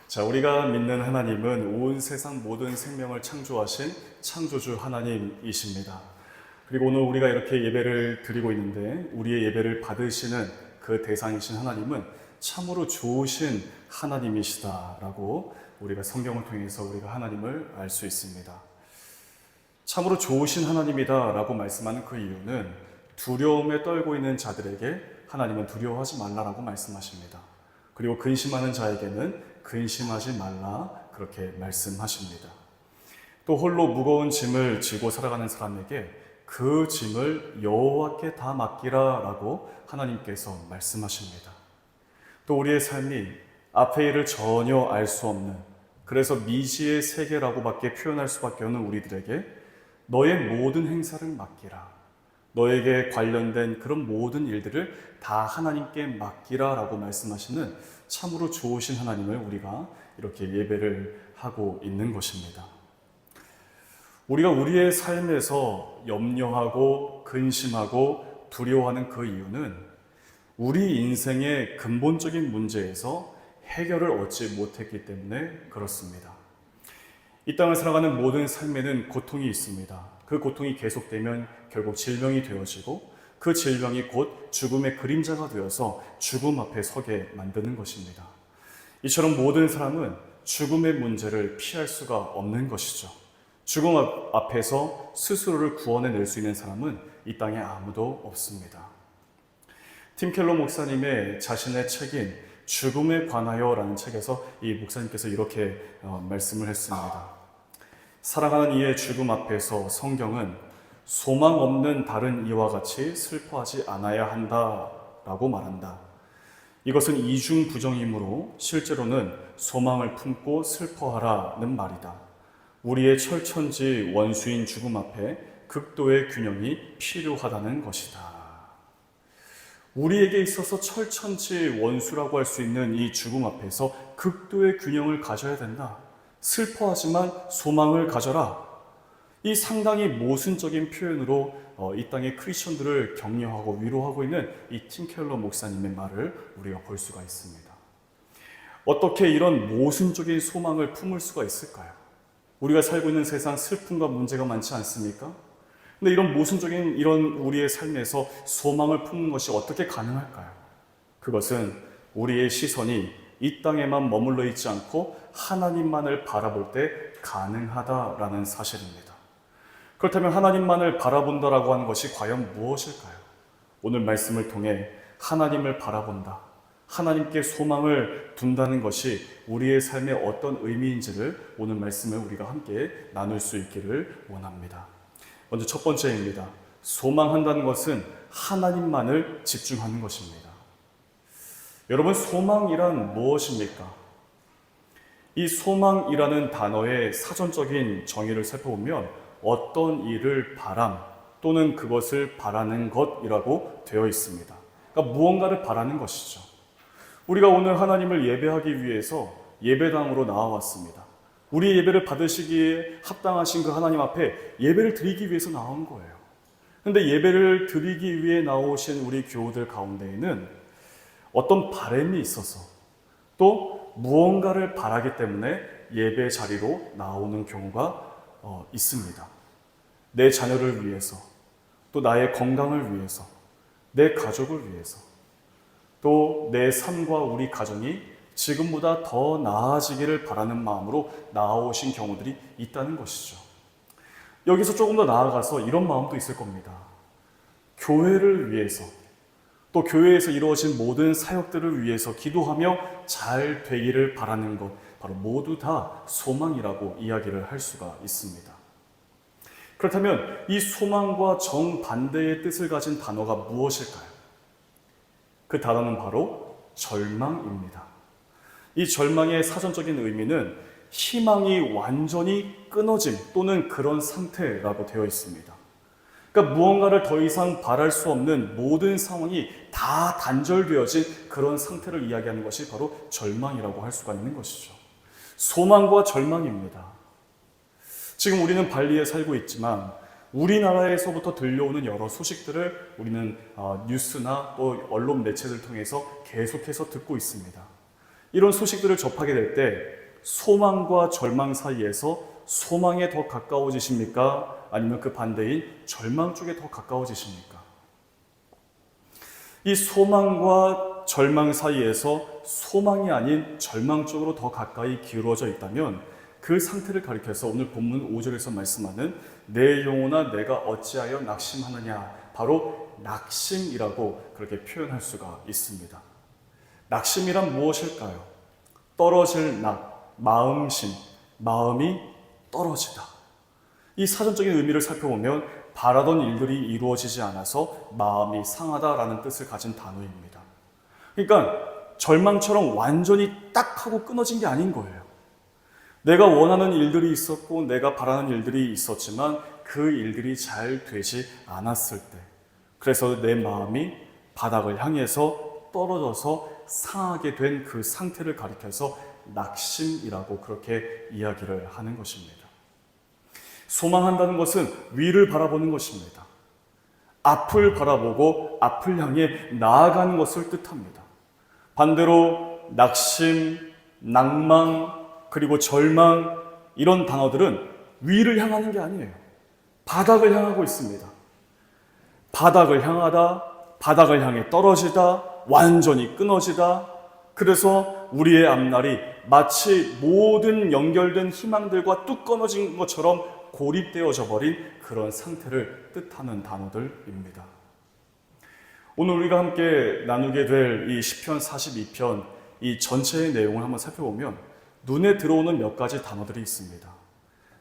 자, 우리가 믿는 하나님은 온 세상 모든 생명을 창조하신 창조주 하나님이십니다. 그리고 오늘 우리가 이렇게 예배를 드리고 있는데 우리의 예배를 받으시는 그 대상이신 하나님은 참으로 좋으신 하나님이시다라고 우리가 성경을 통해서 우리가 하나님을 알 수 있습니다. 참으로 좋으신 하나님이다라고 말씀하는 그 이유는 두려움에 떨고 있는 자들에게 하나님은 두려워하지 말라라고 말씀하십니다. 그리고 근심하는 자에게는 근심하지 말라 그렇게 말씀하십니다. 또 홀로 무거운 짐을 지고 살아가는 사람에게 그 짐을 여호와께 다 맡기라라고 하나님께서 말씀하십니다. 또 우리의 삶이 앞의 일을 전혀 알 수 없는, 그래서 미지의 세계라고밖에 표현할 수밖에 없는 우리들에게 너의 모든 행사를 맡기라, 너에게 관련된 그런 모든 일들을 다 하나님께 맡기라 라고 말씀하시는 참으로 좋으신 하나님을 우리가 이렇게 예배를 하고 있는 것입니다. 우리가 우리의 삶에서 염려하고 근심하고 두려워하는 그 이유는 우리 인생의 근본적인 문제에서 해결을 얻지 못했기 때문에 그렇습니다. 이 땅을 살아가는 모든 삶에는 고통이 있습니다. 그 고통이 계속되면 결국 질병이 되어지고 그 질병이 곧 죽음의 그림자가 되어서 죽음 앞에 서게 만드는 것입니다. 이처럼 모든 사람은 죽음의 문제를 피할 수가 없는 것이죠. 죽음 앞에서 스스로를 구원해낼 수 있는 사람은 이 땅에 아무도 없습니다. 팀 켈러 목사님의 자신의 책인 죽음에 관하여라는 책에서 이 목사님께서 이렇게 말씀을 했습니다. 사랑하는 이의 죽음 앞에서 성경은 소망 없는 다른 이와 같이 슬퍼하지 않아야 한다라고 말한다. 이것은 이중부정이므로 실제로는 소망을 품고 슬퍼하라는 말이다. 우리의 철천지 원수인 죽음 앞에 극도의 균형이 필요하다는 것이다. 우리에게 있어서 철천지 원수라고 할 수 있는 이 죽음 앞에서 극도의 균형을 가져야 된다. 슬퍼하지만 소망을 가져라. 이 상당히 모순적인 표현으로 이 땅의 크리스천들을 격려하고 위로하고 있는 이 팀 켈러 목사님의 말을 우리가 볼 수가 있습니다. 어떻게 이런 모순적인 소망을 품을 수가 있을까요? 우리가 살고 있는 세상 슬픔과 문제가 많지 않습니까? 근데 이런 모순적인 이런 우리의 삶에서 소망을 품는 것이 어떻게 가능할까요? 그것은 우리의 시선이 이 땅에만 머물러 있지 않고 하나님만을 바라볼 때 가능하다라는 사실입니다. 그렇다면 하나님만을 바라본다라고 하는 것이 과연 무엇일까요? 오늘 말씀을 통해 하나님을 바라본다, 하나님께 소망을 둔다는 것이 우리의 삶에 어떤 의미인지를 오늘 말씀을 우리가 함께 나눌 수 있기를 원합니다. 먼저 첫 번째입니다. 소망한다는 것은 하나님만을 집중하는 것입니다. 여러분, 소망이란 무엇입니까? 이 소망이라는 단어의 사전적인 정의를 살펴보면 어떤 일을 바람 또는 그것을 바라는 것이라고 되어 있습니다. 그러니까 무언가를 바라는 것이죠. 우리가 오늘 하나님을 예배하기 위해서 예배당으로 나와왔습니다. 우리 예배를 받으시기에 합당하신 그 하나님 앞에 예배를 드리기 위해서 나온 거예요. 그런데 예배를 드리기 위해 나오신 우리 교우들 가운데에는 어떤 바람이 있어서 또 무언가를 바라기 때문에 예배 자리로 나오는 경우가 있습니다. 내 자녀를 위해서, 또 나의 건강을 위해서, 내 가족을 위해서, 또 내 삶과 우리 가정이 지금보다 더 나아지기를 바라는 마음으로 나오신 경우들이 있다는 것이죠. 여기서 조금 더 나아가서 이런 마음도 있을 겁니다. 교회를 위해서, 또 교회에서 이루어진 모든 사역들을 위해서 기도하며 잘 되기를 바라는 것, 바로 모두 다 소망이라고 이야기를 할 수가 있습니다. 그렇다면 이 소망과 정반대의 뜻을 가진 단어가 무엇일까요? 그 단어는 바로 절망입니다. 이 절망의 사전적인 의미는 희망이 완전히 끊어짐 또는 그런 상태라고 되어 있습니다. 그러니까 무언가를 더 이상 바랄 수 없는 모든 상황이 다 단절되어진 그런 상태를 이야기하는 것이 바로 절망이라고 할 수가 있는 것이죠. 소망과 절망입니다. 지금 우리는 발리에 살고 있지만 우리나라에서부터 들려오는 여러 소식들을 우리는 뉴스나 또 언론 매체들 통해서 계속해서 듣고 있습니다. 이런 소식들을 접하게 될 때 소망과 절망 사이에서 소망에 더 가까워지십니까? 아니면 그 반대인 절망 쪽에 더 가까워지십니까? 이 소망과 절망 사이에서 소망이 아닌 절망 쪽으로 더 가까이 기울어져 있다면 그 상태를 가리켜서 오늘 본문 5절에서 말씀하는 내 영혼아 내가 어찌하여 낙심하느냐, 바로 낙심이라고 그렇게 표현할 수가 있습니다. 낙심이란 무엇일까요? 떨어질 낙, 마음심, 마음이 떨어지다. 이 사전적인 의미를 살펴보면 바라던 일들이 이루어지지 않아서 마음이 상하다라는 뜻을 가진 단어입니다. 그러니까 절망처럼 완전히 딱 하고 끊어진 게 아닌 거예요. 내가 원하는 일들이 있었고 내가 바라는 일들이 있었지만 그 일들이 잘 되지 않았을 때, 그래서 내 마음이 바닥을 향해서 떨어져서 상하게 된 그 상태를 가리켜서 낙심이라고 그렇게 이야기를 하는 것입니다. 소망한다는 것은 위를 바라보는 것입니다. 앞을 바라보고 앞을 향해 나아가는 것을 뜻합니다. 반대로 낙심, 낭망, 그리고 절망, 이런 단어들은 위를 향하는 게 아니에요. 바닥을 향하고 있습니다. 바닥을 향하다, 바닥을 향해 떨어지다, 완전히 끊어지다. 그래서 우리의 앞날이 마치 모든 연결된 희망들과 뚝 끊어진 것처럼 고립되어져 버린 그런 상태를 뜻하는 단어들입니다. 오늘 우리가 함께 나누게 될 이 시편 42편, 이 전체의 내용을 한번 살펴보면 눈에 들어오는 몇 가지 단어들이 있습니다.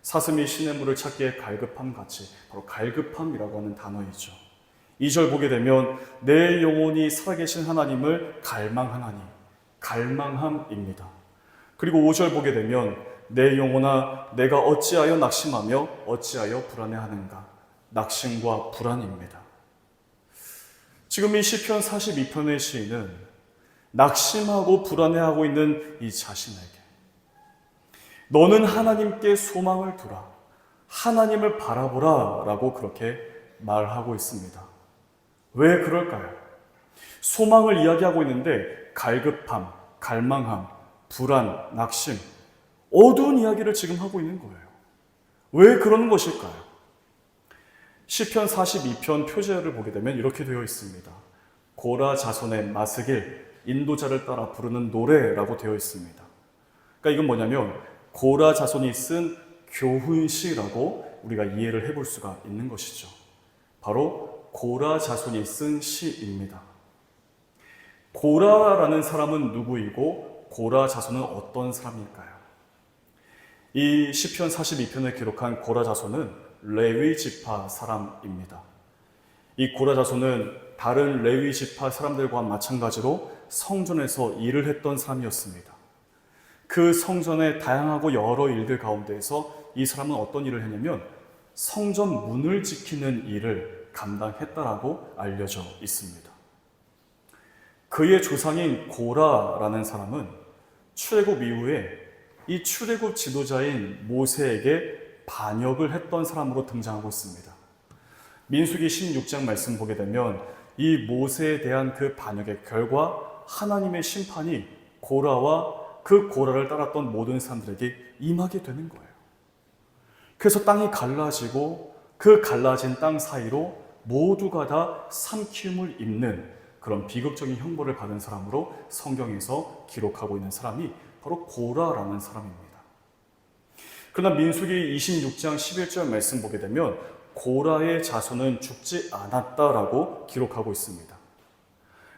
사슴이 시냇물을 찾기에 갈급함 같이, 바로 갈급함이라고 하는 단어이죠. 2절 보게 되면 내 영혼이 살아계신 하나님을 갈망하나니, 갈망함입니다. 그리고 5절 보게 되면 내 영혼아 내가 어찌하여 낙심하며 어찌하여 불안해하는가, 낙심과 불안입니다. 지금 이 시편 42편의 시인은 낙심하고 불안해하고 있는 이 자신에게 너는 하나님께 소망을 두라, 하나님을 바라보라 라고 그렇게 말하고 있습니다. 왜 그럴까요? 소망을 이야기하고 있는데 갈급함, 갈망함, 불안, 낙심, 어두운 이야기를 지금 하고 있는 거예요. 왜 그러는 것일까요? 시편 42편 표제를 보게 되면 이렇게 되어 있습니다. 고라 자손의 마스길, 인도자를 따라 부르는 노래라고 되어 있습니다. 그러니까 이건 뭐냐면 고라 자손이 쓴 교훈시라고 우리가 이해를 해볼 수가 있는 것이죠. 바로 고라 자손이 쓴 시입니다. 고라라는 사람은 누구이고 고라 자손은 어떤 사람일까요? 이 시편 42편을 기록한 고라 자손은 레위 지파 사람입니다. 이 고라 자손은 다른 레위 지파 사람들과 마찬가지로 성전에서 일을 했던 사람이었습니다. 그 성전의 다양하고 여러 일들 가운데에서 이 사람은 어떤 일을 했냐면 성전 문을 지키는 일을 감당했다라고 알려져 있습니다. 그의 조상인 고라라는 사람은 출애굽 이후에 이 출애굽 지도자인 모세에게 반역을 했던 사람으로 등장하고 있습니다. 민수기 16장 말씀 보게 되면 이 모세에 대한 그 반역의 결과 하나님의 심판이 고라와 그 고라를 따랐던 모든 사람들에게 임하게 되는 거예요. 그래서 땅이 갈라지고 그 갈라진 땅 사이로 모두가 다 삼키움을 입는 그런 비극적인 형벌을 받은 사람으로 성경에서 기록하고 있는 사람이 바로 고라라는 사람입니다. 그러나 민수기 26장 11절 말씀 보게 되면 고라의 자손은 죽지 않았다라고 기록하고 있습니다.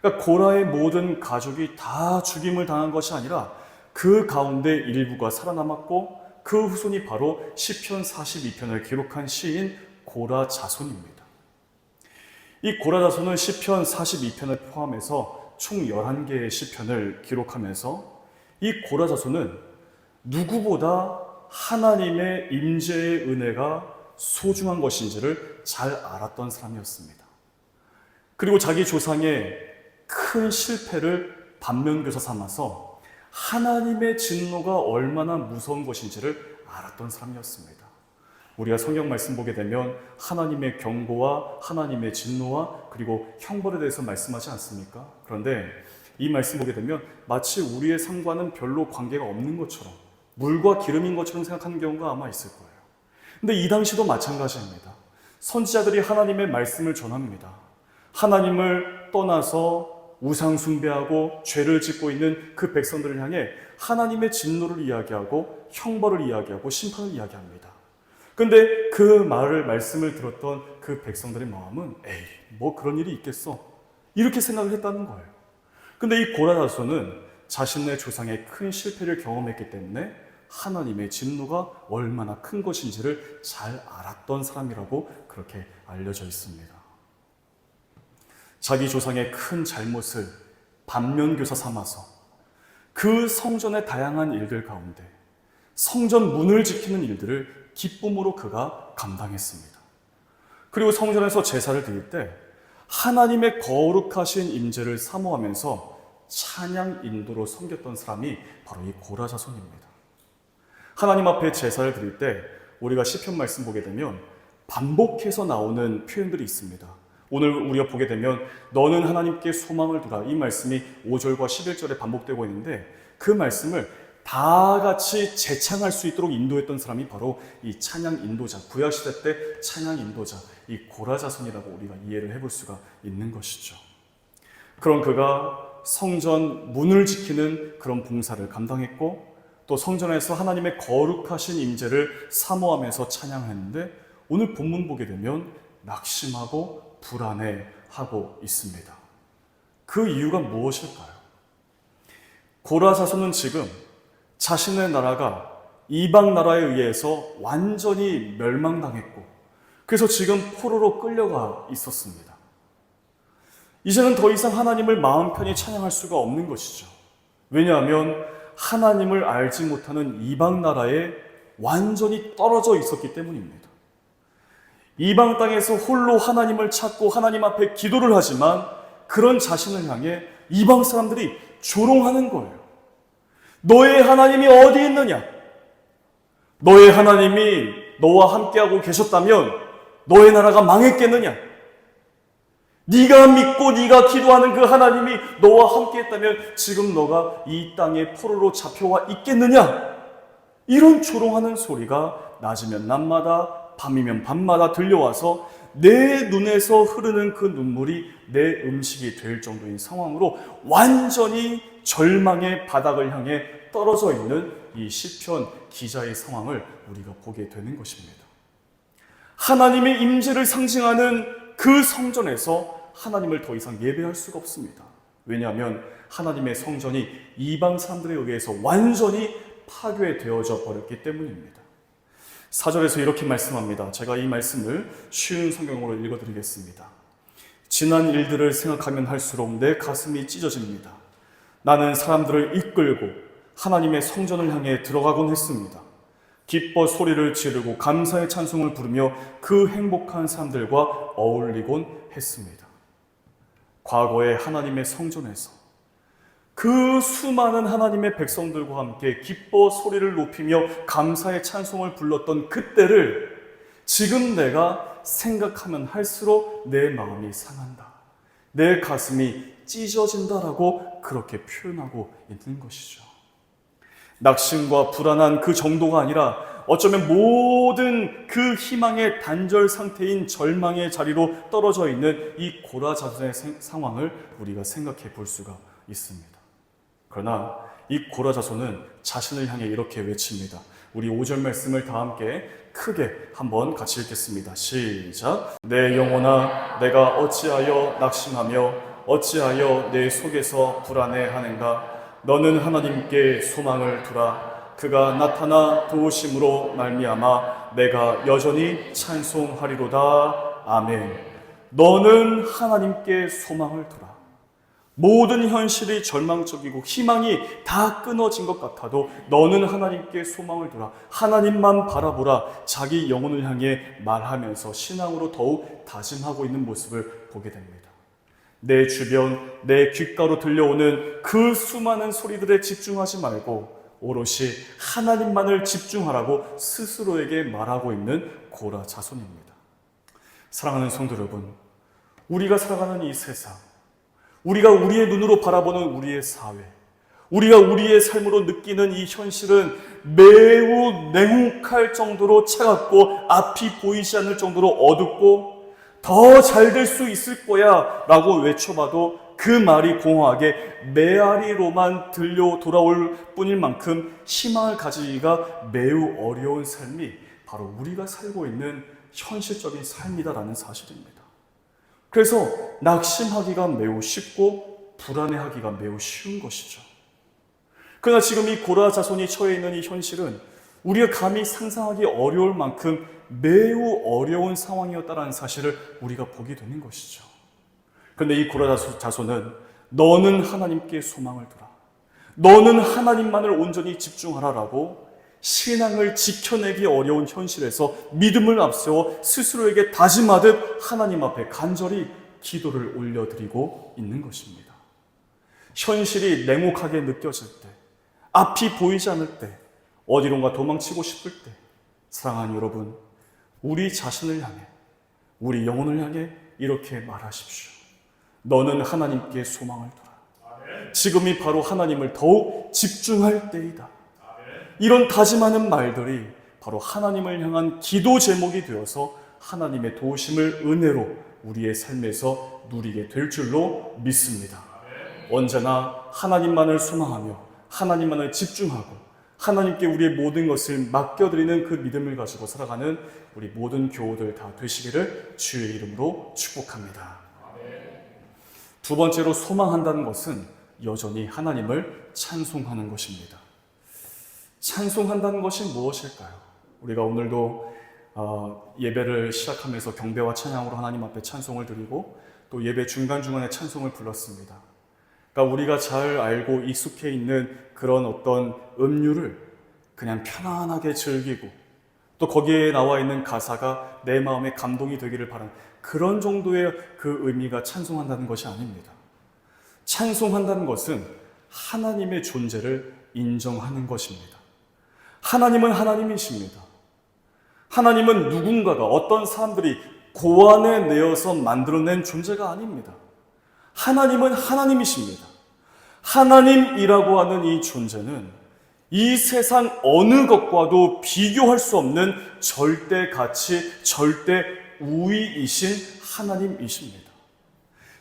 그러니까 고라의 모든 가족이 다 죽임을 당한 것이 아니라 그 가운데 일부가 살아남았고 그 후손이 바로 시편 42편을 기록한 시인 고라 자손입니다. 이 고라 자손은 시편 42편을 포함해서 총 11개의 시편을 기록하면서 이 고라 자손은 누구보다 하나님의 임재의 은혜가 소중한 것인지를 잘 알았던 사람이었습니다. 그리고 자기 조상의 큰 실패를 반면교사 삼아서 하나님의 진노가 얼마나 무서운 것인지를 알았던 사람이었습니다. 우리가 성경 말씀 보게 되면 하나님의 경고와 하나님의 진노와 그리고 형벌에 대해서 말씀하지 않습니까? 그런데 이 말씀 보게 되면 마치 우리의 삶과는 별로 관계가 없는 것처럼, 물과 기름인 것처럼 생각하는 경우가 아마 있을 거예요. 근데 이 당시도 마찬가지입니다. 선지자들이 하나님의 말씀을 전합니다. 하나님을 떠나서 우상 숭배하고 죄를 짓고 있는 그 백성들을 향해 하나님의 진노를 이야기하고 형벌을 이야기하고 심판을 이야기합니다. 근데 그 말씀을 들었던 그 백성들의 마음은 에이, 뭐 그런 일이 있겠어, 이렇게 생각을 했다는 거예요. 근데 이 고라 자손은 자신의 조상의 큰 실패를 경험했기 때문에 하나님의 진노가 얼마나 큰 것인지를 잘 알았던 사람이라고 그렇게 알려져 있습니다. 자기 조상의 큰 잘못을 반면교사 삼아서 그 성전의 다양한 일들 가운데 성전 문을 지키는 일들을 기쁨으로 그가 감당했습니다. 그리고 성전에서 제사를 드릴 때 하나님의 거룩하신 임재를 사모하면서 찬양 인도로 섬겼던 사람이 바로 이 고라 자손입니다. 하나님 앞에 제사를 드릴 때 우리가 시편 말씀 보게 되면 반복해서 나오는 표현들이 있습니다. 오늘 우리가 보게 되면 너는 하나님께 소망을 두라, 이 말씀이 5절과 11절에 반복되고 있는데 그 말씀을 다 같이 재창할 수 있도록 인도했던 사람이 바로 이 찬양 인도자, 구약시대 때 찬양 인도자, 이 고라 자손이라고 우리가 이해를 해볼 수가 있는 것이죠. 그런 그가 성전 문을 지키는 그런 봉사를 감당했고 또 성전에서 하나님의 거룩하신 임재를 사모하면서 찬양했는데 오늘 본문 보게 되면 낙심하고 불안해하고 있습니다. 그 이유가 무엇일까요? 고라 자손은 지금 자신의 나라가 이방 나라에 의해서 완전히 멸망당했고 그래서 지금 포로로 끌려가 있었습니다. 이제는 더 이상 하나님을 마음 편히 찬양할 수가 없는 것이죠. 왜냐하면 하나님을 알지 못하는 이방 나라에 완전히 떨어져 있었기 때문입니다. 이방 땅에서 홀로 하나님을 찾고 하나님 앞에 기도를 하지만 그런 자신을 향해 이방 사람들이 조롱하는 거예요. 너의 하나님이 어디 있느냐? 너의 하나님이 너와 함께하고 계셨다면 너의 나라가 망했겠느냐? 네가 믿고 네가 기도하는 그 하나님이 너와 함께했다면 지금 너가 이 땅에 포로로 잡혀와 있겠느냐? 이런 조롱하는 소리가 낮이면 낮마다 밤이면 밤마다 들려와서 내 눈에서 흐르는 그 눈물이 내 음식이 될 정도인 상황으로 완전히 절망의 바닥을 향해 떨어져 있는 이 시편 기자의 상황을 우리가 보게 되는 것입니다. 하나님의 임재를 상징하는 그 성전에서 하나님을 더 이상 예배할 수가 없습니다. 왜냐하면 하나님의 성전이 이방 사람들에 의해서 완전히 파괴되어져 버렸기 때문입니다. 4절에서 이렇게 말씀합니다. 제가 이 말씀을 쉬운 성경으로 읽어드리겠습니다. 지난 일들을 생각하면 할수록 내 가슴이 찢어집니다. 나는 사람들을 이끌고 하나님의 성전을 향해 들어가곤 했습니다. 기뻐 소리를 지르고 감사의 찬송을 부르며 그 행복한 사람들과 어울리곤 했습니다. 과거에 하나님의 성전에서 그 수많은 하나님의 백성들과 함께 기뻐 소리를 높이며 감사의 찬송을 불렀던 그때를 지금 내가 생각하면 할수록 내 마음이 상한다, 내 가슴이 찢어진다라고 그렇게 표현하고 있는 것이죠. 낙심과 불안한 그 정도가 아니라 어쩌면 모든 그 희망의 단절 상태인 절망의 자리로 떨어져 있는 이 고라 자손의 상황을 우리가 생각해 볼 수가 있습니다. 그러나 이 고라 자손은 자신을 향해 이렇게 외칩니다. 우리 5절 말씀을 다 함께 크게 한번 같이 읽겠습니다. 시작. 내 영혼아, 내가 어찌하여 낙심하며 어찌하여 내 속에서 불안해하는가? 너는 하나님께 소망을 두라. 그가 나타나 도우심으로 말미암아 내가 여전히 찬송하리로다. 아멘. 너는 하나님께 소망을 두라. 모든 현실이 절망적이고 희망이 다 끊어진 것 같아도 너는 하나님께 소망을 두라. 하나님만 바라보라. 자기 영혼을 향해 말하면서 신앙으로 더욱 다짐하고 있는 모습을 보게 됩니다. 내 주변, 내 귓가로 들려오는 그 수많은 소리들에 집중하지 말고 오롯이 하나님만을 집중하라고 스스로에게 말하고 있는 고라 자손입니다. 사랑하는 성도 여러분, 우리가 살아가는 이 세상, 우리가 우리의 눈으로 바라보는 우리의 사회, 우리가 우리의 삶으로 느끼는 이 현실은 매우 냉혹할 정도로 차갑고 앞이 보이지 않을 정도로 어둡고 더 잘 될 수 있을 거야 라고 외쳐봐도 그 말이 공허하게 메아리로만 들려 돌아올 뿐일 만큼 희망을 가지기가 매우 어려운 삶이 바로 우리가 살고 있는 현실적인 삶이다라는 사실입니다. 그래서 낙심하기가 매우 쉽고 불안해하기가 매우 쉬운 것이죠. 그러나 지금 이 고라 자손이 처해 있는 이 현실은 우리가 감히 상상하기 어려울 만큼 매우 어려운 상황이었다는 사실을 우리가 보게 되는 것이죠. 그런데 이 고라 자손은 너는 하나님께 소망을 두라. 너는 하나님만을 온전히 집중하라라고 신앙을 지켜내기 어려운 현실에서 믿음을 앞세워 스스로에게 다짐하듯 하나님 앞에 간절히 기도를 올려드리고 있는 것입니다. 현실이 냉혹하게 느껴질 때, 앞이 보이지 않을 때, 어디론가 도망치고 싶을 때, 사랑하는 여러분, 우리 자신을 향해, 우리 영혼을 향해 이렇게 말하십시오. 너는 하나님께 소망을 두라. 지금이 바로 하나님을 더욱 집중할 때이다. 이런 다짐하는 말들이 바로 하나님을 향한 기도 제목이 되어서 하나님의 도우심을 은혜로 우리의 삶에서 누리게 될 줄로 믿습니다. 언제나 하나님만을 소망하며 하나님만을 집중하고 하나님께 우리의 모든 것을 맡겨드리는 그 믿음을 가지고 살아가는 우리 모든 교우들 다 되시기를 주의 이름으로 축복합니다. 두 번째로 소망한다는 것은 여전히 하나님을 찬송하는 것입니다. 찬송한다는 것이 무엇일까요? 우리가 오늘도 예배를 시작하면서 경배와 찬양으로 하나님 앞에 찬송을 드리고 또 예배 중간중간에 찬송을 불렀습니다. 그러니까 우리가 잘 알고 익숙해 있는 그런 어떤 음류를 그냥 편안하게 즐기고 또 거기에 나와 있는 가사가 내 마음에 감동이 되기를 바라는 그런 정도의 그 의미가 찬송한다는 것이 아닙니다. 찬송한다는 것은 하나님의 존재를 인정하는 것입니다. 하나님은 하나님이십니다. 하나님은 누군가가 어떤 사람들이 고안해내어서 만들어낸 존재가 아닙니다. 하나님은 하나님이십니다. 하나님이라고 하는 이 존재는 이 세상 어느 것과도 비교할 수 없는 절대 가치, 절대 우위이신 하나님이십니다.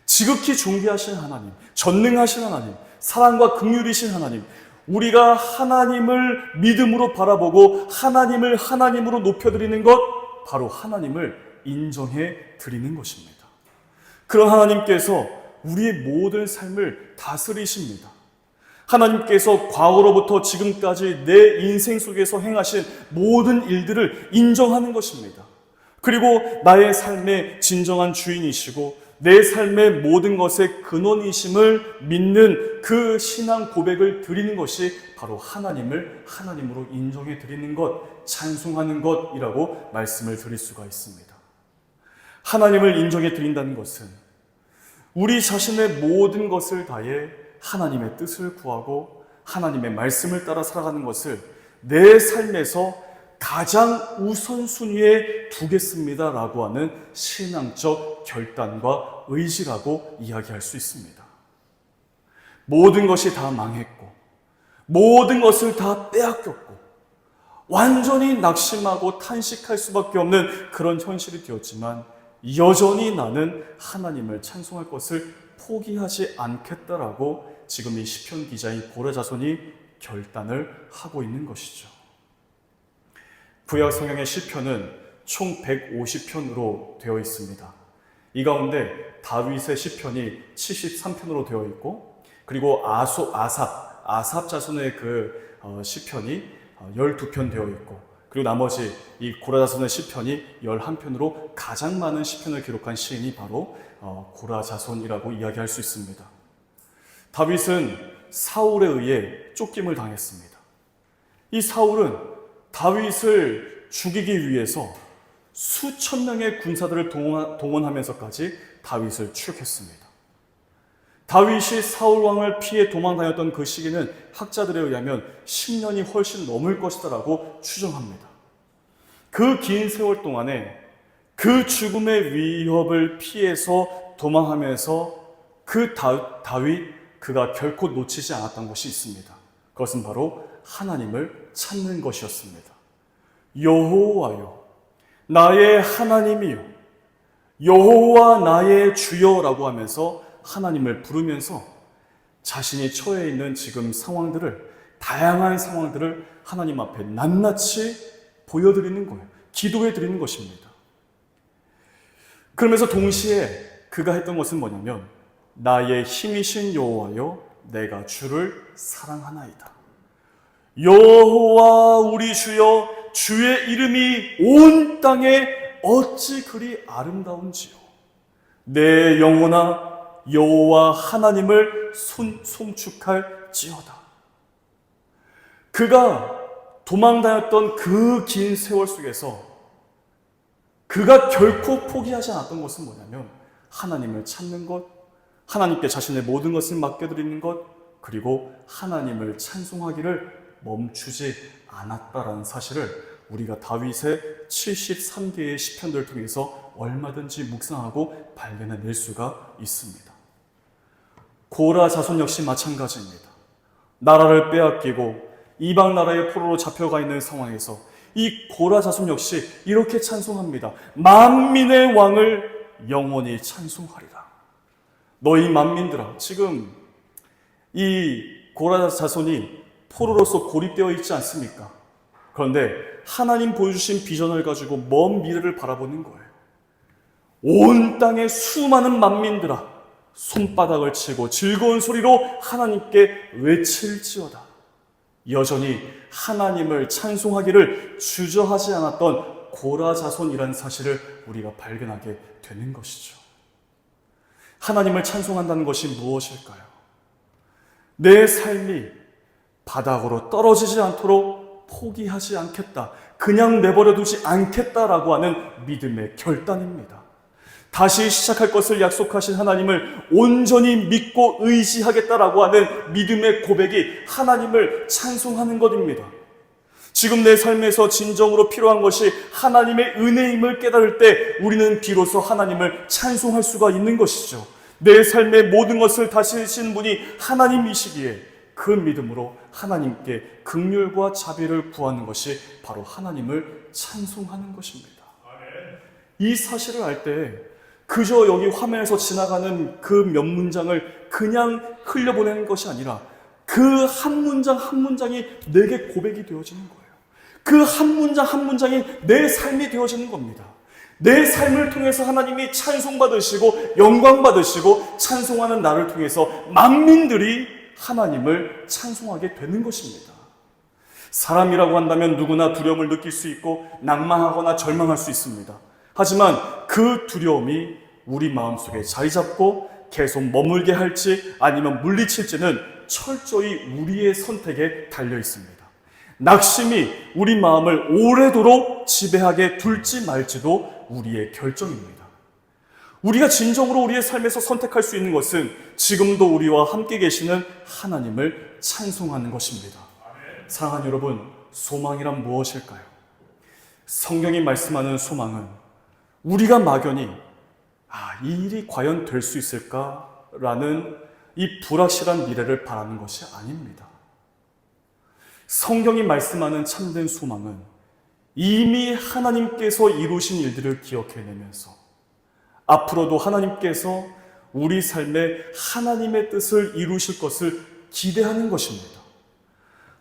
지극히 존귀하신 하나님, 전능하신 하나님, 사랑과 긍휼이신 하나님, 우리가 하나님을 믿음으로 바라보고 하나님을 하나님으로 높여드리는 것, 바로 하나님을 인정해 드리는 것입니다. 그런 하나님께서 우리의 모든 삶을 다스리십니다. 하나님께서 과거로부터 지금까지 내 인생 속에서 행하신 모든 일들을 인정하는 것입니다. 그리고 나의 삶의 진정한 주인이시고 내 삶의 모든 것의 근원이심을 믿는 그 신앙 고백을 드리는 것이 바로 하나님을 하나님으로 인정해 드리는 것, 찬송하는 것이라고 말씀을 드릴 수가 있습니다. 하나님을 인정해 드린다는 것은 우리 자신의 모든 것을 다해 하나님의 뜻을 구하고 하나님의 말씀을 따라 살아가는 것을 내 삶에서 가장 우선순위에 두겠습니다라고 하는 신앙적 결단과 의지라고 이야기할 수 있습니다. 모든 것이 다 망했고 모든 것을 다 빼앗겼고 완전히 낙심하고 탄식할 수밖에 없는 그런 현실이 되었지만 여전히 나는 하나님을 찬송할 것을 포기하지 않겠다라고 지금 이 시편 기자인 고라 자손이 결단을 하고 있는 것이죠. 구약 성경의 시편은 총 150편으로 되어 있습니다. 이 가운데 다윗의 시편이 73편으로 되어 있고 그리고 아삽 자손의 그 시편이 12편 되어 있고 그리고 나머지 이 고라 자손의 시편이 11편으로 가장 많은 시편을 기록한 시인이 바로 고라 자손이라고 이야기할 수 있습니다. 다윗은 사울에 의해 쫓김을 당했습니다. 이 사울은 다윗을 죽이기 위해서 수천 명의 군사들을 동원하면서까지 다윗을 추격했습니다. 다윗이 사울 왕을 피해 도망다녔던 그 시기는 학자들에 의하면 10년이 훨씬 넘을 것이다라고 추정합니다. 그 긴 세월 동안에 그 죽음의 위협을 피해서 도망하면서 그 다윗 그가 결코 놓치지 않았던 것이 있습니다. 그것은 바로 하나님을 찾는 것이었습니다. 여호와여, 나의 하나님이요, 여호와 나의 주여라고 하면서 하나님을 부르면서 자신이 처해 있는 지금 상황들을, 다양한 상황들을 하나님 앞에 낱낱이 보여드리는 거예요. 기도해 드리는 것입니다. 그러면서 동시에 그가 했던 것은 뭐냐면, 나의 힘이신 여호와여, 내가 주를 사랑하나이다. 여호와 우리 주여, 주의 이름이 온 땅에 어찌 그리 아름다운지요. 내 영혼아, 여호와 하나님을 송축할지어다. 그가 도망다녔던 그 긴 세월 속에서 그가 결코 포기하지 않았던 것은 뭐냐면, 하나님을 찾는 것, 하나님께 자신의 모든 것을 맡겨드리는 것, 그리고 하나님을 찬송하기를 멈추지 않았다라는 사실을 우리가 다윗의 73개의 시편들을 통해서 얼마든지 묵상하고 발견해낼 수가 있습니다. 고라 자손 역시 마찬가지입니다. 나라를 빼앗기고 이방 나라의 포로로 잡혀가 있는 상황에서 이 고라 자손 역시 이렇게 찬송합니다. 만민의 왕을 영원히 찬송하리라. 너희 만민들아, 지금 이 고라 자손이 포로로서 고립되어 있지 않습니까? 그런데 하나님 보여주신 비전을 가지고 먼 미래를 바라보는 거예요. 온 땅의 수많은 만민들아, 손바닥을 치고 즐거운 소리로 하나님께 외칠지어다. 여전히 하나님을 찬송하기를 주저하지 않았던 고라 자손이라는 사실을 우리가 발견하게 되는 것이죠. 하나님을 찬송한다는 것이 무엇일까요? 내 삶이 바닥으로 떨어지지 않도록 포기하지 않겠다, 그냥 내버려두지 않겠다라고 하는 믿음의 결단입니다. 다시 시작할 것을 약속하신 하나님을 온전히 믿고 의지하겠다라고 하는 믿음의 고백이 하나님을 찬송하는 것입니다. 지금 내 삶에서 진정으로 필요한 것이 하나님의 은혜임을 깨달을 때 우리는 비로소 하나님을 찬송할 수가 있는 것이죠. 내 삶의 모든 것을 다스리신 분이 하나님이시기에 그 믿음으로 하나님께 긍휼과 자비를 구하는 것이 바로 하나님을 찬송하는 것입니다. 이 사실을 알 때 그저 여기 화면에서 지나가는 그 몇 문장을 그냥 흘려보내는 것이 아니라 그 한 문장 한 문장이 내게 고백이 되어지는 거예요. 그 한 문장 한 문장이 내 삶이 되어지는 겁니다. 내 삶을 통해서 하나님이 찬송받으시고 영광받으시고 찬송하는 나를 통해서 만민들이 하나님을 찬송하게 되는 것입니다. 사람이라고 한다면 누구나 두려움을 느낄 수 있고 낭만하거나 절망할 수 있습니다. 하지만 그 두려움이 우리 마음속에 자리 잡고 계속 머물게 할지 아니면 물리칠지는 철저히 우리의 선택에 달려 있습니다. 낙심이 우리 마음을 오래도록 지배하게 둘지 말지도 우리의 결정입니다. 우리가 진정으로 우리의 삶에서 선택할 수 있는 것은 지금도 우리와 함께 계시는 하나님을 찬송하는 것입니다. 사랑하는 여러분, 소망이란 무엇일까요? 성경이 말씀하는 소망은 우리가 막연히 이 일이 과연 될 수 있을까라는 이 불확실한 미래를 바라는 것이 아닙니다. 성경이 말씀하는 참된 소망은 이미 하나님께서 이루신 일들을 기억해내면서 앞으로도 하나님께서 우리 삶에 하나님의 뜻을 이루실 것을 기대하는 것입니다.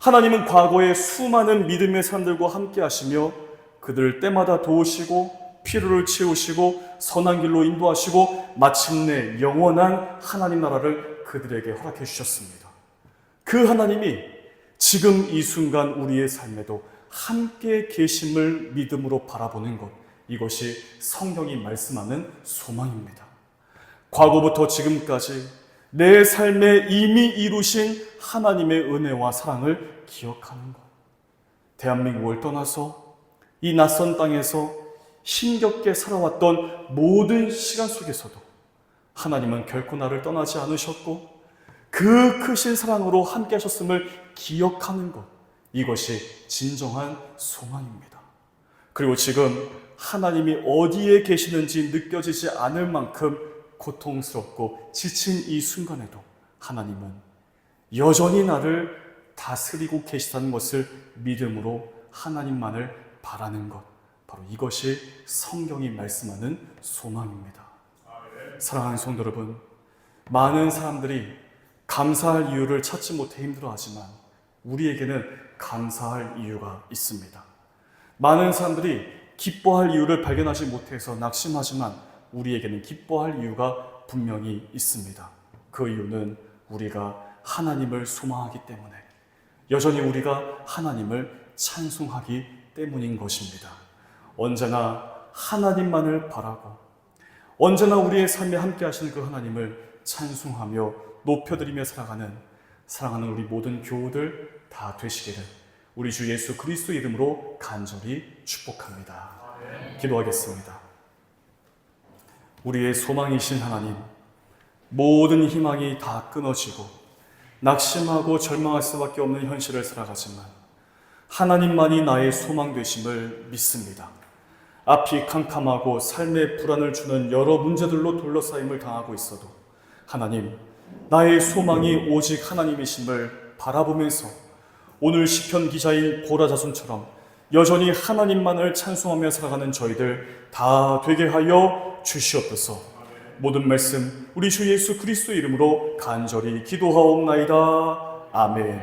하나님은 과거에 수많은 믿음의 사람들과 함께 하시며 그들을 때마다 도우시고 필요를 채우시고 선한 길로 인도하시고 마침내 영원한 하나님 나라를 그들에게 허락해 주셨습니다. 그 하나님이 지금 이 순간 우리의 삶에도 함께 계심을 믿음으로 바라보는 것, 이것이 성경이 말씀하는 소망입니다. 과거부터 지금까지 내 삶에 이미 이루신 하나님의 은혜와 사랑을 기억하는 것, 대한민국을 떠나서 이 낯선 땅에서 힘겹게 살아왔던 모든 시간 속에서도 하나님은 결코 나를 떠나지 않으셨고 그 크신 사랑으로 함께 하셨음을 기억하는 것, 이것이 진정한 소망입니다. 그리고 지금 하나님이 어디에 계시는지 느껴지지 않을 만큼 고통스럽고 지친 이 순간에도 하나님은 여전히 나를 다스리고 계시다는 것을 믿음으로 하나님만을 바라는 것, 바로 이것이 성경이 말씀하는 소망입니다. 사랑하는 성도 여러분, 많은 사람들이 감사할 이유를 찾지 못해 힘들어하지만 우리에게는 감사할 이유가 있습니다. 많은 사람들이 기뻐할 이유를 발견하지 못해서 낙심하지만 우리에게는 기뻐할 이유가 분명히 있습니다. 그 이유는 우리가 하나님을 소망하기 때문에, 여전히 우리가 하나님을 찬송하기 때문인 것입니다. 언제나 하나님만을 바라고 언제나 우리의 삶에 함께 하시는 그 하나님을 찬송하며 높여드리며 살아가는 사랑하는 우리 모든 교우들 다 되시기를 우리 주 예수 그리스도 이름으로 간절히 축복합니다. 기도하겠습니다. 우리의 소망이신 하나님, 모든 희망이 다 끊어지고 낙심하고 절망할 수밖에 없는 현실을 살아가지만 하나님만이 나의 소망 되심을 믿습니다. 앞이 캄캄하고 삶의 불안을 주는 여러 문제들로 둘러싸임을 당하고 있어도 하나님, 나의 소망이 오직 하나님이심을 바라보면서 오늘 시편 기자인 고라 자손처럼 여전히 하나님만을 찬송하며 살아가는 저희들 다 되게 하여 주시옵소서. 모든 말씀 우리 주 예수 그리스도 이름으로 간절히 기도하옵나이다. 아멘.